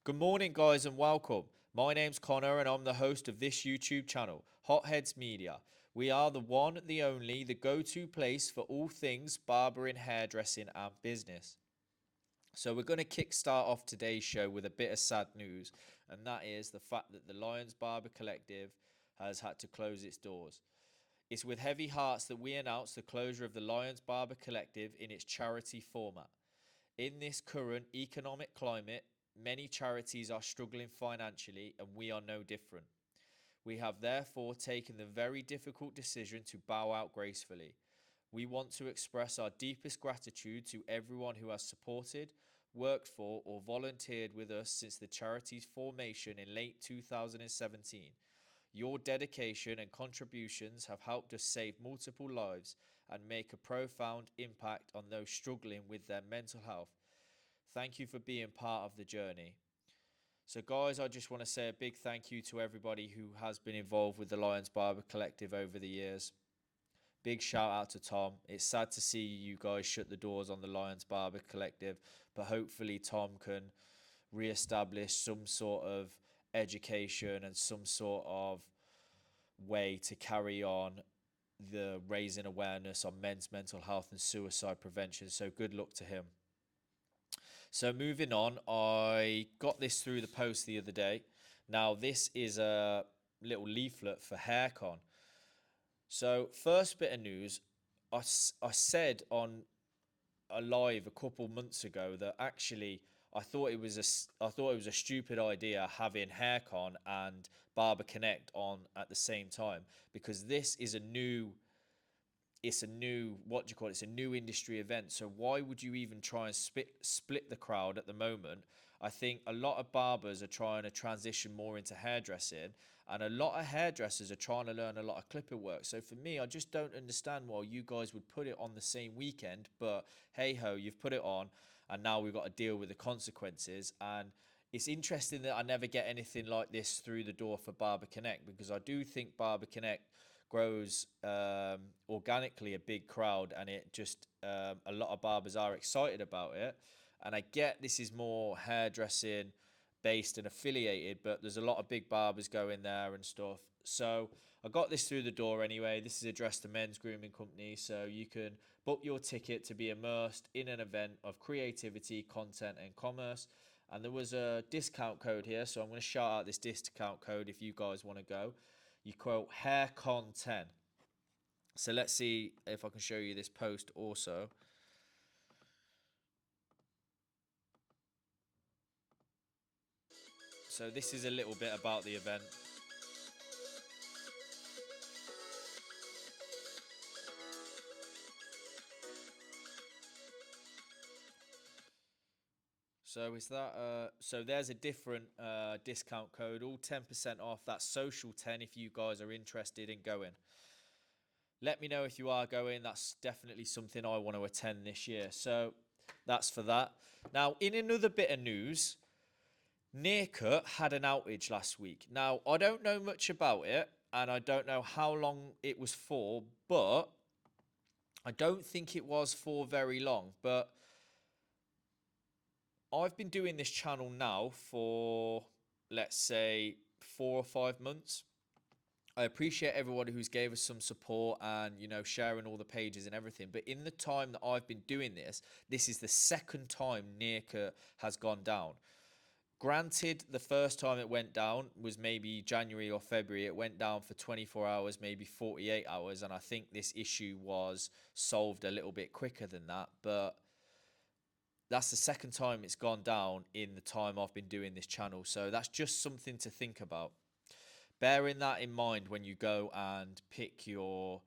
Good morning, guys, and welcome. My name's Connor, and I'm the host of this YouTube channel, Hotheads Media. We are the one, the only, the go to place for all things barbering, hairdressing, and business. So, we're going to kickstart off today's show with a bit of sad news, and that is the fact that the Lions Barber Collective has had to close its doors. It's with heavy hearts that we announce the closure of the Lions Barber Collective in its charity format. In this current economic climate, many charities are struggling financially, and we are no different. We have therefore taken the very difficult decision to bow out gracefully. We want to express our deepest gratitude to everyone who has supported, worked for, or volunteered with us since the charity's formation in late 2017. Your dedication and contributions have helped us save multiple lives and make a profound impact on those struggling with their mental health. Thank you for being part of the journey. So, guys, I just want to say a big thank you to everybody who has been involved with the Lions Barber Collective over the years. Big shout out to Tom. It's sad to see you guys shut the doors on the Lions Barber Collective, but hopefully Tom can re-establish some sort of education and some sort of way to carry on the raising awareness on men's mental health and suicide prevention. So good luck to him. So moving on, I got this through the post the other day. Now this is a little leaflet for HairCon. So first bit of news, I said on a live a couple months ago that actually I thought it was a stupid idea having HairCon and Barber Connect on at the same time, because this is a new what do you call it? It's a new industry event. So why would you even try and split the crowd at the moment? I think a lot of barbers are trying to transition more into hairdressing, and a lot of hairdressers are trying to learn a lot of clipper work. So for me, I just don't understand why you guys would put it on the same weekend. But hey ho, you've put it on, and now we've got to deal with the consequences. And it's interesting that I never get anything like this through the door for Barber Connect, because I do think Barber Connect grows organically a big crowd, and it just a lot of barbers are excited about it. And I get this is more hairdressing based and affiliated, but there's a lot of big barbers going there and stuff. So I got this through the door anyway. This is addressed to men's grooming companies, so you can book your ticket to be immersed in an event of creativity, content, and commerce. And there was a discount code here, so I'm going to shout out this discount code if you guys want to go. You quote HairCon10. So let's see if I can show you this post also. So this is a little bit about the event. So is that so there's a different discount code, all 10% off. That's social 10 if you guys are interested in going. Let me know if you are going. That's definitely something I want to attend this year. So that's for that. Now, in another bit of news, Nearcut had an outage last week. Now, I don't know much about it, and I don't know how long it was for, but I don't think it was for very long. But I've been doing this channel now for, let's say, 4 or 5 months. I appreciate everybody who's gave us some support and, sharing all the pages and everything. But in the time that I've been doing this, this is the second time Nearcut has gone down. Granted, the first time it went down was maybe January or February. It went down for 24 hours, maybe 48 hours. And I think this issue was solved a little bit quicker than that. But that's the second time it's gone down in the time I've been doing this channel. So that's just something to think about. Bearing that in mind when you go and pick your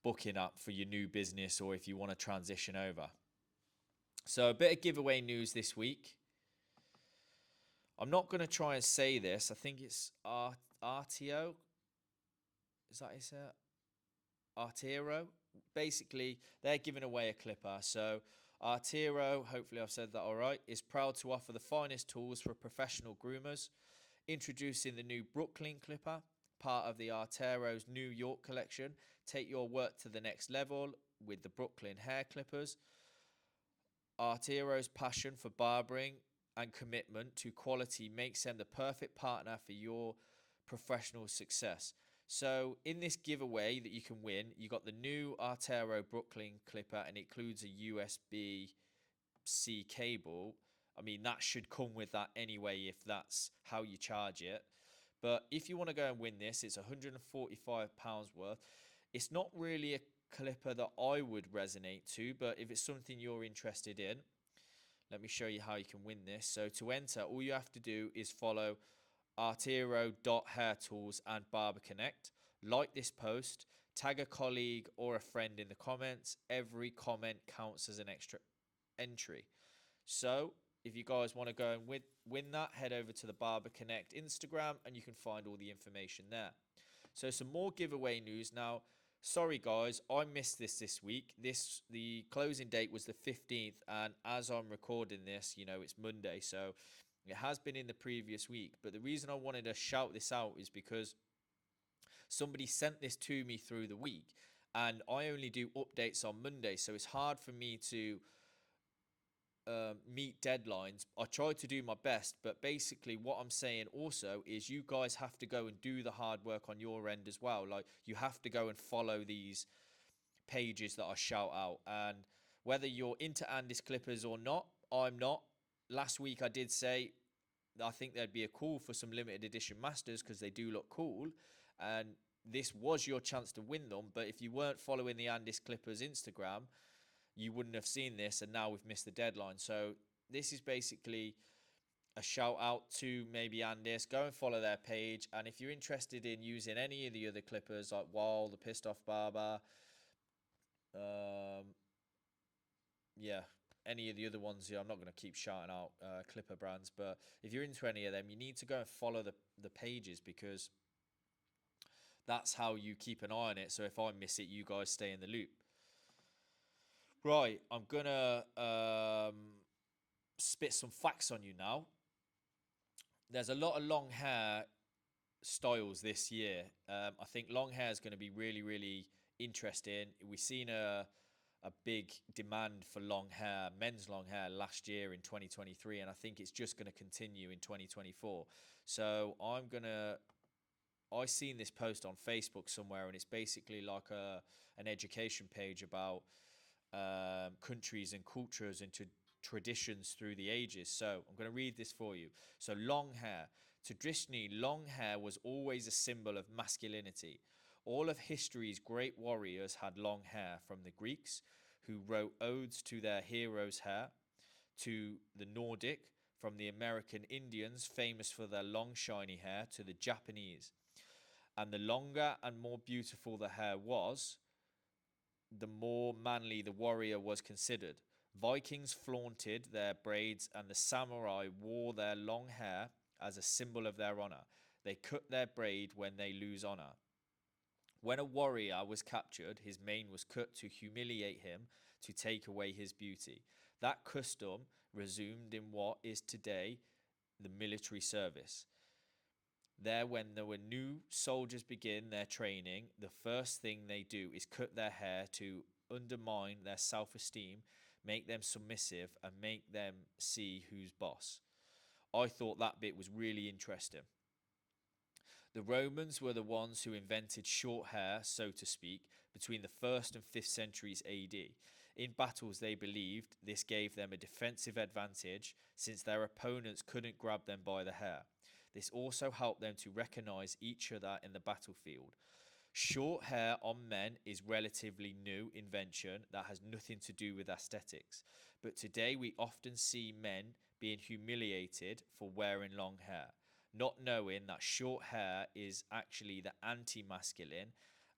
booking up for your new business, or if you want to transition over. So a bit of giveaway news this week. I'm not going to try and say this. I think it's RTO. Is that his Artero? Basically, they're giving away a clipper. So Artero, hopefully I've said that all right, is proud to offer the finest tools for professional groomers. Introducing the new Brooklyn clipper, part of the Artero's New York collection. Take your work to the next level with the Brooklyn hair clippers. Artero's passion for barbering and commitment to quality makes them the perfect partner for your professional success. So in this giveaway that you can win, you got the new Artero Brooklyn clipper, and it includes a USB-C cable. I mean, that should come with that anyway if that's how you charge it. But if you want to go and win this, it's £145 worth. It's not really a clipper that I would resonate to, but if it's something you're interested in, let me show you how you can win this. So to enter, all you have to do is follow artero.hairtools and Barber Connect. Like this post, tag a colleague or a friend in the comments. Every comment counts as an extra entry. So if you guys want to go and win that, head over to the Barber Connect Instagram and you can find all the information there. So some more giveaway news now. Sorry guys, I missed this week. The closing date was the 15th, and as I'm recording this, it's Monday, so it has been in the previous week. But the reason I wanted to shout this out is because somebody sent this to me through the week, and I only do updates on Monday, so it's hard for me to meet deadlines. I try to do my best, but basically what I'm saying also is you guys have to go and do the hard work on your end as well. Like, you have to go and follow these pages that I shout out, and whether you're into Andis clippers or not, I'm not. Last week I did say I think there'd be a call for some limited edition masters because they do look cool, and this was your chance to win them. But if you weren't following the Andis clippers Instagram, you wouldn't have seen this, and now we've missed the deadline. So this is basically a shout out to maybe Andis. Go and follow their page, and if you're interested in using any of the other clippers like Wall, the Pissed Off Barber, yeah, any of the other ones, I'm not going to keep shouting out clipper brands, but if you're into any of them, you need to go and follow the pages, because that's how you keep an eye on it. So if I miss it, you guys stay in the loop. Right, I'm gonna spit some facts on you now. There's a lot of long hair styles this year. I think long hair is going to be really, really interesting. We've seen a big demand for long hair, men's long hair, last year in 2023, and I think it's just going to continue in 2024. So I seen this post on Facebook somewhere, and it's basically like an education page about countries and cultures and traditions through the ages. So I'm going to read this for you. So long hair. Traditionally, long hair was always a symbol of masculinity. All of history's great warriors had long hair, from the Greeks, who wrote odes to their heroes' hair, to the Nordic, from the American Indians, famous for their long shiny hair, to the Japanese. And the longer and more beautiful the hair was, the more manly the warrior was considered. Vikings flaunted their braids, and the samurai wore their long hair as a symbol of their honor. They cut their braid when they lose honor. When a warrior was captured, his mane was cut to humiliate him, to take away his beauty. That custom resumed in what is today the military service. There, when there were new soldiers begin their training, the first thing they do is cut their hair to undermine their self-esteem, make them submissive, and make them see who's boss. I thought that bit was really interesting. The Romans were the ones who invented short hair, so to speak, between the 1st and 5th centuries AD. In battles, they believed this gave them a defensive advantage, since their opponents couldn't grab them by the hair. This also helped them to recognize each other in the battlefield. Short hair on men is relatively new invention that has nothing to do with aesthetics. But today we often see men being humiliated for wearing long hair, not knowing that short hair is actually the anti-masculine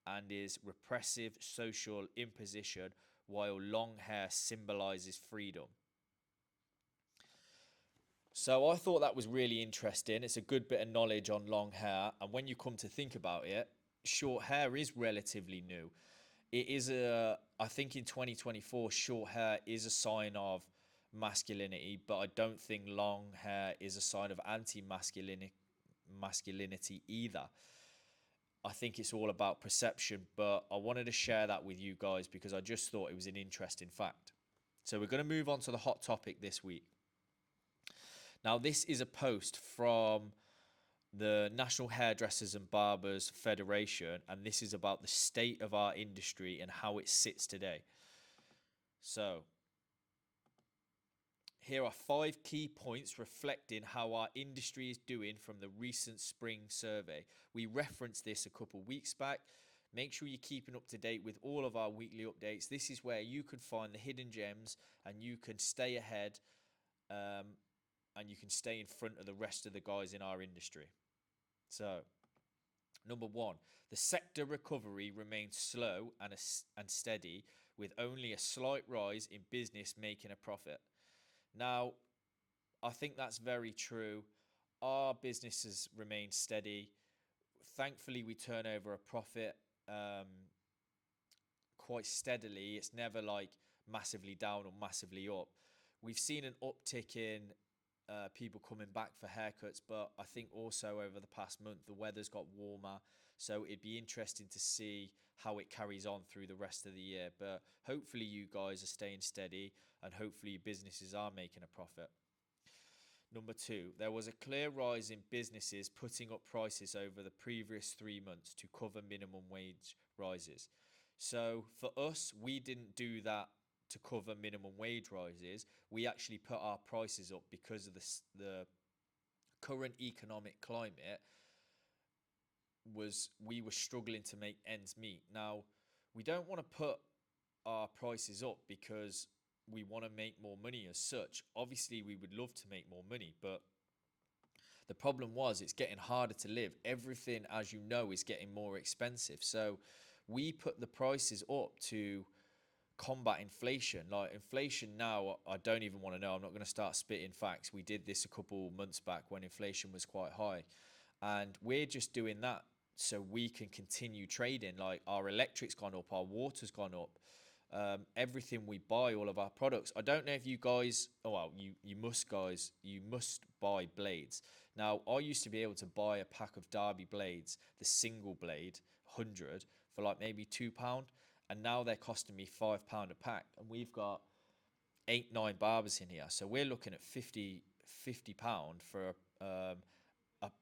and is repressive social imposition, while long hair symbolizes freedom. So I thought that was really interesting. It's a good bit of knowledge on long hair. And when you come to think about it, short hair is relatively new. I think in 2024, short hair is a sign of masculinity, but I don't think long hair is a sign of anti-masculinity either. I think it's all about perception, but I wanted to share that with you guys because I just thought it was an interesting fact. So we're going to move on to the hot topic this week. Now, this is a post from the National Hairdressers and Barbers Federation, and this is about the state of our industry and how it sits today. So, here are 5 key points reflecting how our industry is doing from the recent spring survey. We referenced this a couple weeks back. Make sure you're keeping up to date with all of our weekly updates. This is where you can find the hidden gems and you can stay ahead and you can stay in front of the rest of the guys in our industry. So, number 1, the sector recovery remains slow and steady, with only a slight rise in business making a profit. Now, I think that's very true. Our businesses remain steady. Thankfully, we turn over a profit quite steadily. It's never like massively down or massively up. We've seen an uptick in people coming back for haircuts, but I think also over the past month the weather's got warmer, so it'd be interesting to see how it carries on through the rest of the year. But hopefully you guys are staying steady and hopefully your businesses are making a profit. Number 2, there was a clear rise in businesses putting up prices over the previous 3 months to cover minimum wage rises. So for us, we didn't do that to cover minimum wage rises. We actually put our prices up because of the current economic climate. We were struggling to make ends meet. Now, we don't want to put our prices up because we want to make more money as such. Obviously, we would love to make more money, but the problem was it's getting harder to live. Everything, as you know, is getting more expensive. So we put the prices up to combat inflation. Like inflation now, I don't even want to know. I'm not going to start spitting facts. We did this a couple months back when inflation was quite high, and we're just doing that so we can continue trading. Like our electric's gone up, our water's gone up, everything we buy, all of our products. I don't know if you guys, you must buy blades. Now, I used to be able to buy a pack of Derby blades, the single blade 100, for like maybe £2, and now they're costing me £5 a pack, and we've got 8-9 barbers in here, so we're looking at £50 for a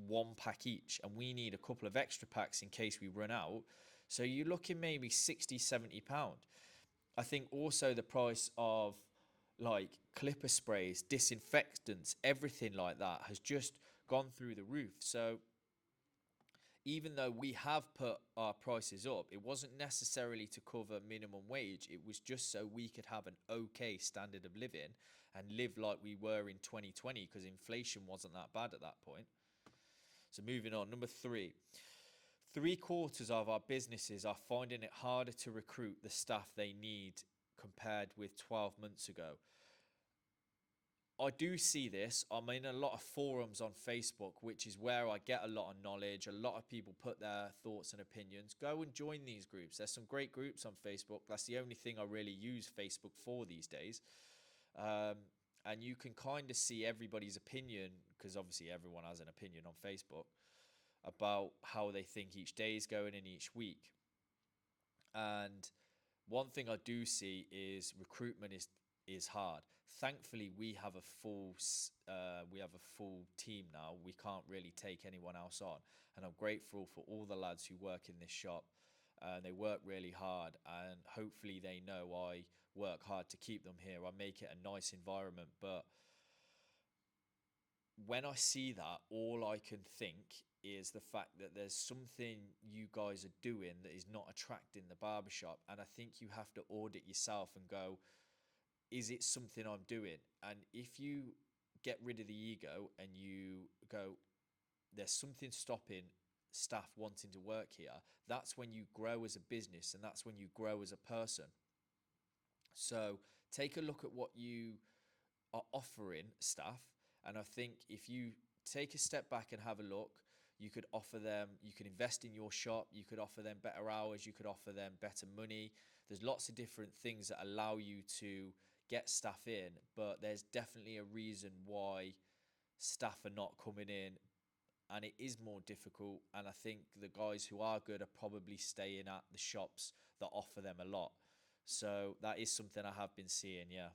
1 pack each, and we need a couple of extra packs in case we run out. So you're looking maybe £60-70. I think also the price of like clipper sprays, disinfectants, everything like that has just gone through the roof. So even though we have put our prices up, it wasn't necessarily to cover minimum wage. It was just so we could have an okay standard of living and live like we were in 2020, because inflation wasn't that bad at that point. So moving on, number 3. 3/4 of our businesses are finding it harder to recruit the staff they need compared with 12 months ago. I do see this. I'm in a lot of forums on Facebook, which is where I get a lot of knowledge. A lot of people put their thoughts and opinions. Go and join these groups. There's some great groups on Facebook. That's the only thing I really use Facebook for these days. And you can kind of see everybody's opinion, because obviously everyone has an opinion on Facebook, about how they think each day is going in each week. And one thing I do see is recruitment is hard. Thankfully, we have a full team now. We can't really take anyone else on, and I'm grateful for all the lads who work in this shop. They work really hard, and hopefully they know I work hard to keep them here. I make it a nice environment, but when I see that, all I can think is the fact that there's something you guys are doing that is not attracting the barbershop, and I think you have to audit yourself and go, is it something I'm doing? And if you get rid of the ego and you go, there's something stopping staff wanting to work here, that's when you grow as a business, and that's when you grow as a person. So take a look at what you are offering staff, and I think if you take a step back and have a look, you could offer them, you could invest in your shop, you could offer them better hours, you could offer them better money. There's lots of different things that allow you to get staff in, but there's definitely a reason why staff are not coming in, and it is more difficult. And I think the guys who are good are probably staying at the shops that offer them a lot. So that is something I have been seeing, yeah.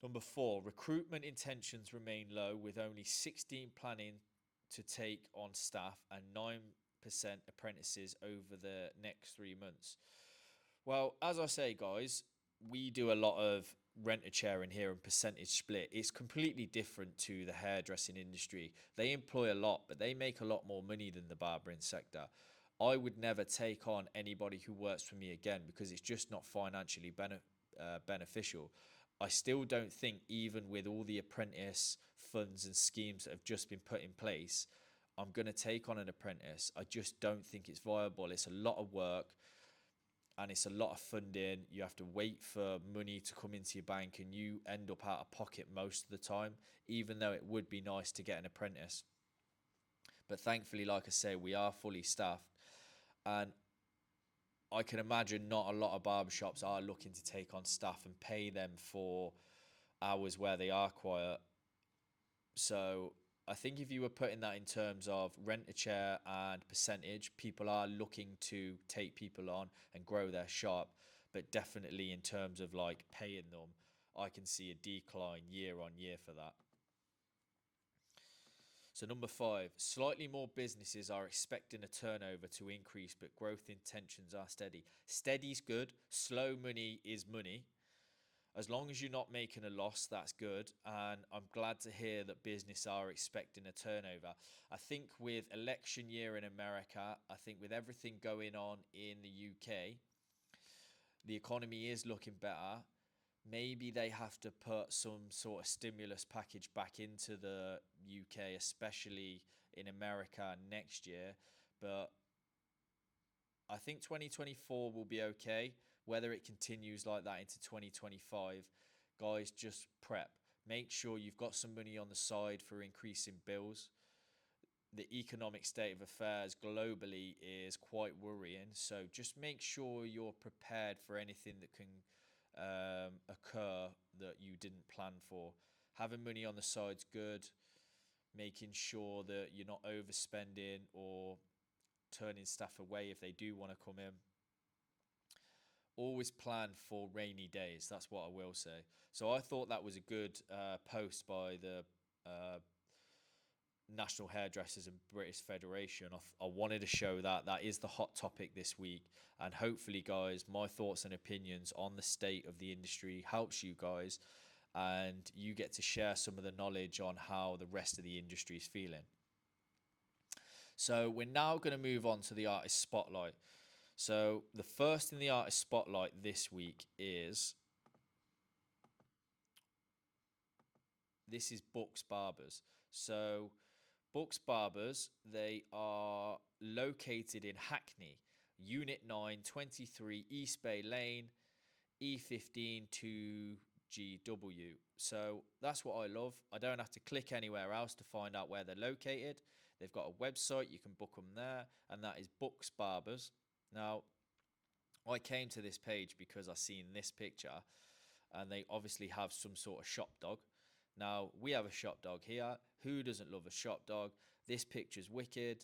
Number 4, recruitment intentions remain low with only 16 planning to take on staff and 9% apprentices over the next 3 months. Well, as I say, guys, we do a lot of rent a chair in here and percentage split. It's completely different to the hairdressing industry. They employ a lot, but they make a lot more money than the barbering sector. I would never take on anybody who works for me again because it's just not financially beneficial. I still don't think, even with all the apprentice funds and schemes that have just been put in place, I'm going to take on an apprentice. I just don't think it's viable. It's a lot of work and it's a lot of funding. You have to wait for money to come into your bank and you end up out of pocket most of the time, even though it would be nice to get an apprentice. But thankfully, like I say, we are fully staffed. And I can imagine not a lot of barbershops are looking to take on staff and pay them for hours where they are quiet. So I think if you were putting that in terms of rent a chair and percentage, people are looking to take people on and grow their shop. But definitely in terms of like paying them, I can see a decline year on year for that. So number 5, slightly more businesses are expecting a turnover to increase, but growth intentions are steady. Steady's good. Slow money is money. As long as you're not making a loss, that's good. And I'm glad to hear that business are expecting a turnover. I think with election year in America, I think with everything going on in the UK, the economy is looking better. Maybe they have to put some sort of stimulus package back into the UK, especially in America next year. But I think 2024 will be okay. Whether it continues like that into 2025, guys, just prep. Make sure you've got some money on the side for increasing bills. The economic state of affairs globally is quite worrying. So just make sure you're prepared for anything that can occur that you didn't plan for. Having money on the side's good. Making sure that you're not overspending or turning staff away if they do want to come in. Always plan for rainy days. That's what I will say. So I thought that was a good post by the National Hairdressers and British Federation. I wanted to show that that is the hot topic this week, and hopefully, guys, my thoughts and opinions on the state of the industry helps you guys, and you get to share some of the knowledge on how the rest of the industry is feeling. So we're now going to move on to the artist spotlight. So the first in the artist spotlight this week is Bucks Barbers. So Bucks Barbers, they are located in Hackney, Unit 9, 23 East Bay Lane, E15 2GW. So that's what I love. I don't have to click anywhere else to find out where they're located. They've got a website, you can book them there, and that is Bucks Barbers. Now, I came to this page because I seen this picture, and they obviously have some sort of shop dog. Now, we have a shop dog here. Who doesn't love a shop dog? This picture's wicked.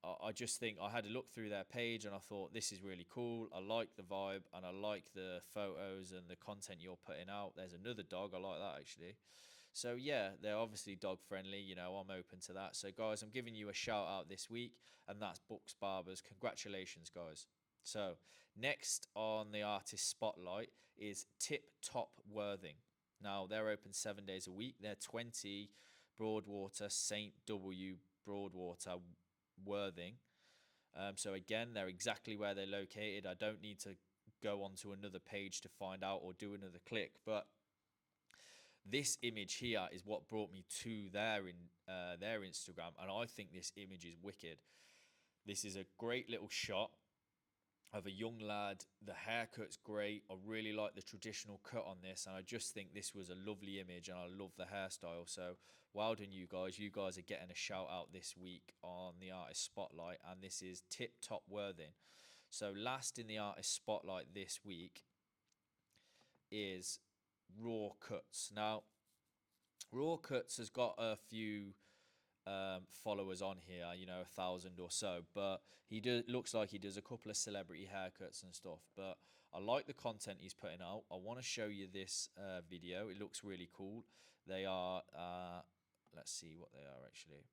I just think I had a look through their page and I thought, this is really cool. I like the vibe and I like the photos and the content you're putting out. There's another dog. I like that, actually. So, yeah, they're obviously dog friendly. You know, I'm open to that. So, guys, I'm giving you a shout out this week, and that's Bucks Barbers. Congratulations, guys. So, next on the artist spotlight is Tip Top Worthing. Now, they're open 7 days a week. They're 20 Broadwater, St. W. Broadwater, Worthing. So again, they're exactly where they're located. I don't need to go onto another page to find out or do another click. But this image here is what brought me to their Instagram, and I think this image is wicked. This is a great little shot of a young lad. The haircut's great. I really like the traditional cut on this, and I just think this was a lovely image, and I love the hairstyle. So well done, you guys. You guys are getting a shout out this week on the artist spotlight, and this is Tip Top Worthing. So last in the artist spotlight this week is Raw Cuts. Now, Raw Cuts has got a few followers on here, 1,000 or so, but looks like he does a couple of celebrity haircuts and stuff. But I like the content he's putting out. I want to show you this video. It looks really cool. They are, let's see what they are actually.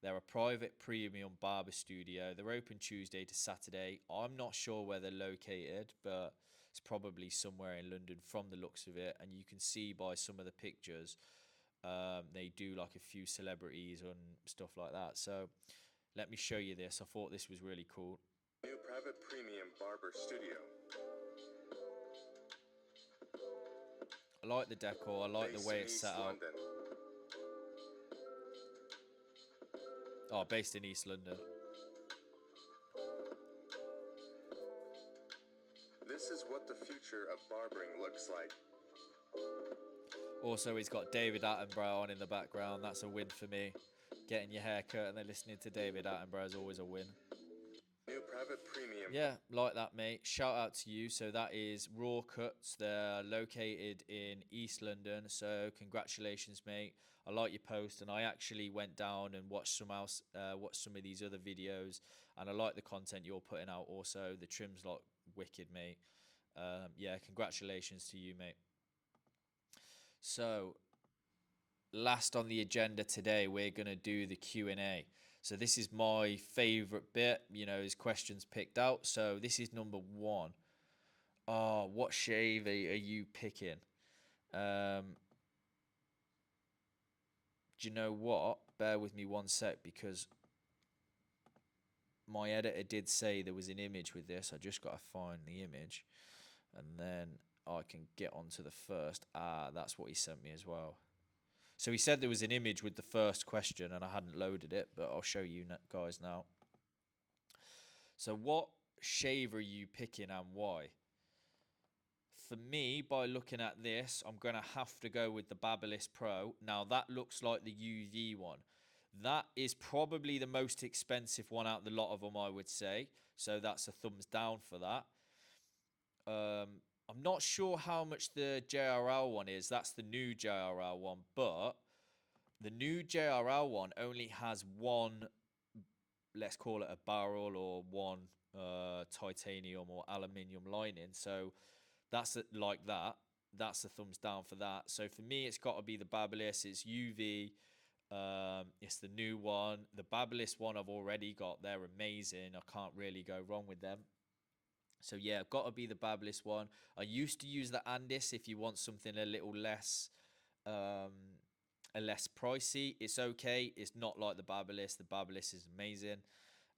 They're a private premium barber studio. They're open Tuesday to Saturday. I'm not sure where they're located, but it's probably somewhere in London from the looks of it. And you can see by some of the pictures, they do like a few celebrities and stuff like that. So let me show you this. I thought this was really cool. New private premium barber studio. I like the decor. I like the way it's set out. Oh, based in East London. This is what the future of barbering looks like. Also, he's got David Attenborough on in the background. That's a win for me. Getting your hair cut and then listening to David Attenborough is always a win. New private premium. Yeah, like that, mate. Shout out to you. So that is Raw Cuts. They're located in East London. So congratulations, mate. I like your post, and I actually went down and watched some of these other videos, and I like the content you're putting out. Also, the trim's like wicked, mate. Yeah, congratulations to you, mate. So, last on the agenda today, we're gonna do the Q&A. So this is my favorite bit, you know, is questions picked out. So this is number 1. Oh, what shave are you picking? Do you know what? Bear with me one sec, because my editor did say there was an image with this. I just got to find the image, and then I can get onto the first. That's what he sent me as well. So he said there was an image with the first question, and I hadn't loaded it, but I'll show you guys now. So what shave are you picking and why? For me, by looking at this, I'm going to have to go with the Babyliss Pro. Now, that looks like the UV one. That is probably the most expensive one out of the lot of them, I would say. So that's a thumbs down for that. I'm not sure how much the JRL one is. That's the new JRL one, but the new JRL one only has one, let's call it a barrel, or one titanium or aluminium lining. So that's like that. That's a thumbs down for that. So for me, it's got to be the Babyliss. It's UV. It's the new one. The Babyliss one I've already got. They're amazing. I can't really go wrong with them. So yeah, got to be the Babyliss one. I used to use the Andis if you want something a little less pricey. It's okay. It's not like the Babyliss. The Babyliss is amazing,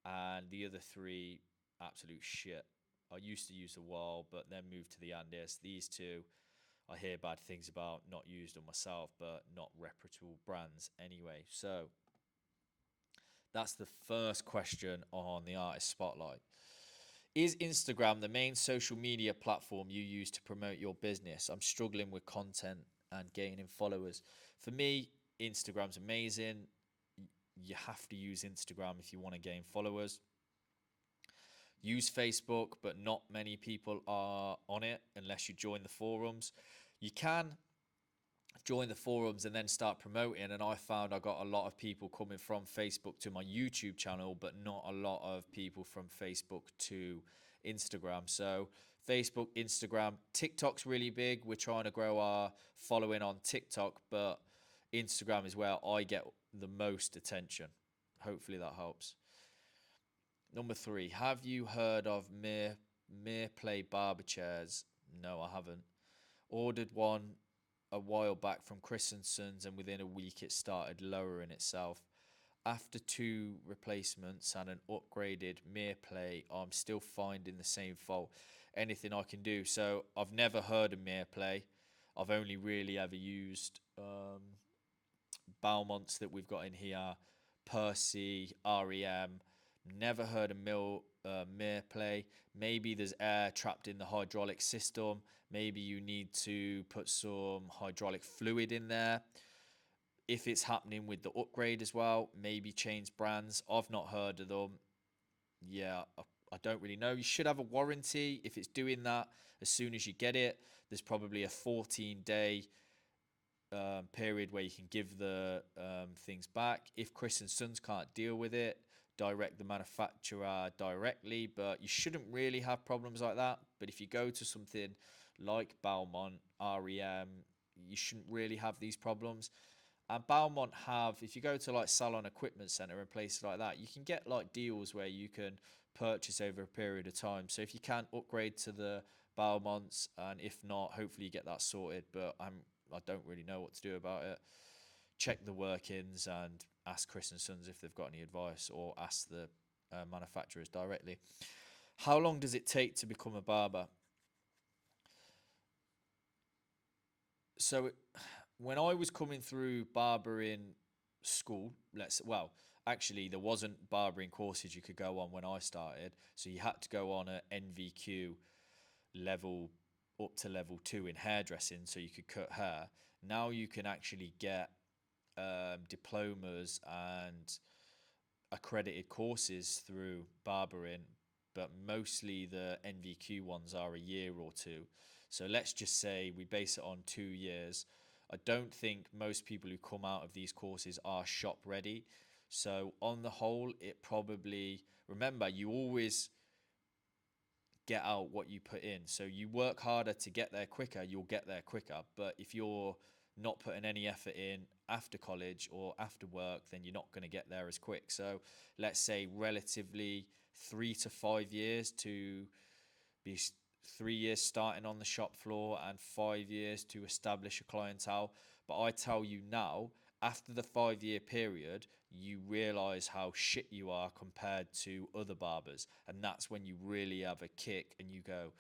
and the other 3 absolute shit. I used to use a while, but then moved to the Andis. These 2 I hear bad things about, not used on myself, but not reputable brands anyway. So that's the first question on the Artist Spotlight. Is Instagram the main social media platform you use to promote your business? I'm struggling with content and gaining followers. For me, Instagram's amazing. You have to use Instagram if you want to gain followers. Use Facebook, but not many people are on it unless you join the forums. You can join the forums and then start promoting, and I found I got a lot of people coming from Facebook to my YouTube channel, but not a lot of people from Facebook to Instagram. So Facebook, Instagram, TikTok's really big. We're trying to grow our following on TikTok, but Instagram is where I get the most attention. Hopefully that helps. Number 3, have you heard of Mere Play barber chairs? No, I haven't. Ordered one a while back from Chris & Sons, and within a week it started lowering itself. After 2 replacements and an upgraded Mere Play, I'm still finding the same fault. Anything I can do? So I've never heard of Mere Play. I've only really ever used Balmonts that we've got in here, Percy, REM. Never heard of Mere Play. Maybe there's air trapped in the hydraulic system. Maybe you need to put some hydraulic fluid in there. If it's happening with the upgrade as well, maybe change brands. I've not heard of them. Yeah, I don't really know. You should have a warranty if it's doing that as soon as you get it. There's probably a 14-day period where you can give the things back. If Chris & Sons can't deal with it, direct the manufacturer directly, but you shouldn't really have problems like that. But if you go to something like Balmont, REM, you shouldn't really have these problems. And Balmont have, if you go to like Salon Equipment Center and places like that, you can get like deals where you can purchase over a period of time. So if you can upgrade to the Balmonts, and if not, hopefully you get that sorted. But I don't really know what to do about it. Check the workings and ask Chris and Sons if they've got any advice, or ask the manufacturers directly. How long does it take to become a barber? So when I was coming through barbering school, actually there wasn't barbering courses you could go on when I started, so you had to go on a NVQ level up to level 2 in hairdressing so you could cut hair. Now you can actually get diplomas and accredited courses through barbering, but mostly the NVQ ones are a year or two. So let's just say we base it on 2 years. I don't think most people who come out of these courses are shop ready. So on the whole, it probably, remember, you always get out what you put in. So you work harder to get there quicker, you'll get there quicker. But if you're not putting any effort in after college or after work, then you're not going to get there as quick. So let's say relatively 3 to 5 years to be 3 years starting on the shop floor and 5 years to establish a clientele. But I tell you now, after the 5 year period, you realize how shit you are compared to other barbers. And that's when you really have a kick and you go,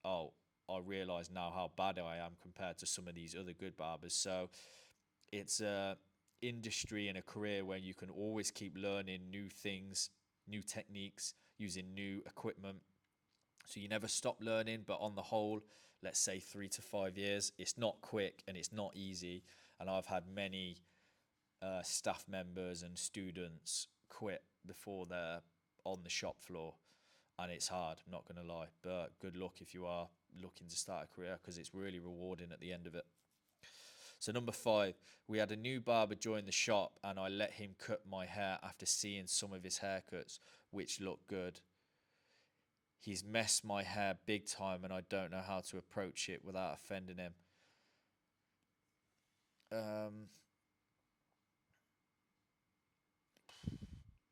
oh, I realize now how bad I am compared to some of these other good barbers. So it's a industry and a career where you can always keep learning new things, new techniques, using new equipment. So you never stop learning, but on the whole, let's say 3 to 5 years. It's not quick and it's not easy. And I've had many staff members and students quit before they're on the shop floor, and it's hard, I'm not going to lie, but good luck if you are looking to start a career, because it's really rewarding at the end of it. So number 5, we had a new barber join the shop and I let him cut my hair after seeing some of his haircuts, which looked good. He's messed my hair big time and I don't know how to approach it without offending him.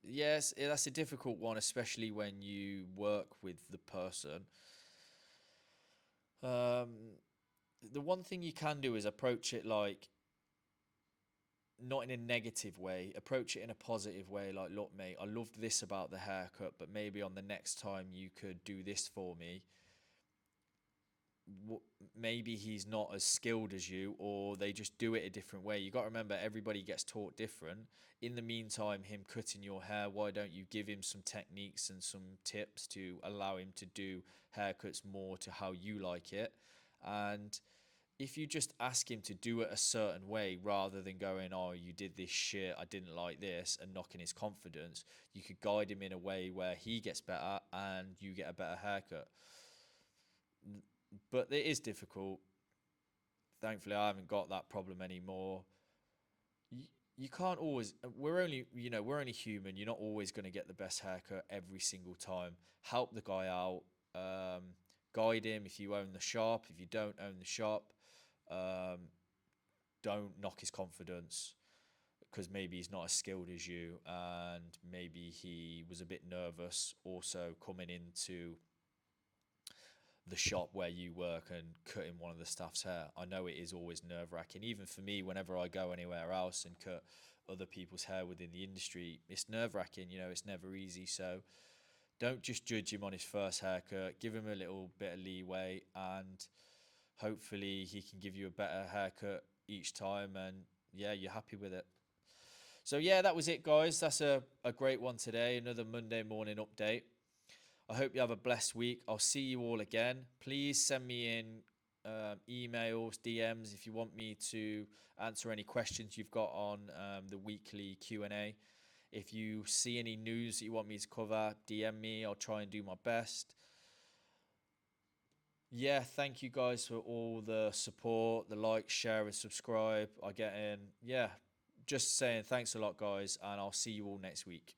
Yes, that's a difficult one, especially when you work with the person. Um, the one thing you can do is approach it like, not in a negative way, approach it in a positive way. Like, look, mate, I loved this about the haircut, but maybe on the next time you could do this for me. Maybe he's not as skilled as you, or they just do it a different way. You got to remember, everybody gets taught different. In the meantime, him cutting your hair, why don't you give him some techniques and some tips to allow him to do haircuts more to how you like it? And if you just ask him to do it a certain way, rather than going, oh, you did this shit, I didn't like this, and knocking his confidence, you could guide him in a way where he gets better and you get a better haircut. But it is difficult. Thankfully, I haven't got that problem anymore. You can't always, we're only human. You're not always going to get the best haircut every single time. Help the guy out. Guide him if you own the shop. If you don't own the shop, don't knock his confidence, because maybe he's not as skilled as you, and maybe he was a bit nervous also coming into the shop where you work and cutting one of the staff's hair. I know it is always nerve-wracking. Even for me, whenever I go anywhere else and cut other people's hair within the industry, it's nerve-wracking. It's never easy. So don't just judge him on his first haircut. Give him a little bit of leeway, and hopefully he can give you a better haircut each time, and yeah, you're happy with it. So yeah, that was it, guys. That's a great one today. Another Monday morning update. I hope you have a blessed week. I'll see you all again. Please send me in emails, DMs, if you want me to answer any questions you've got on the weekly Q&A. If you see any news that you want me to cover, DM me. I'll try and do my best. Yeah, thank you guys for all the support, the like, share, and subscribe I get in. Yeah, just saying thanks a lot, guys, and I'll see you all next week.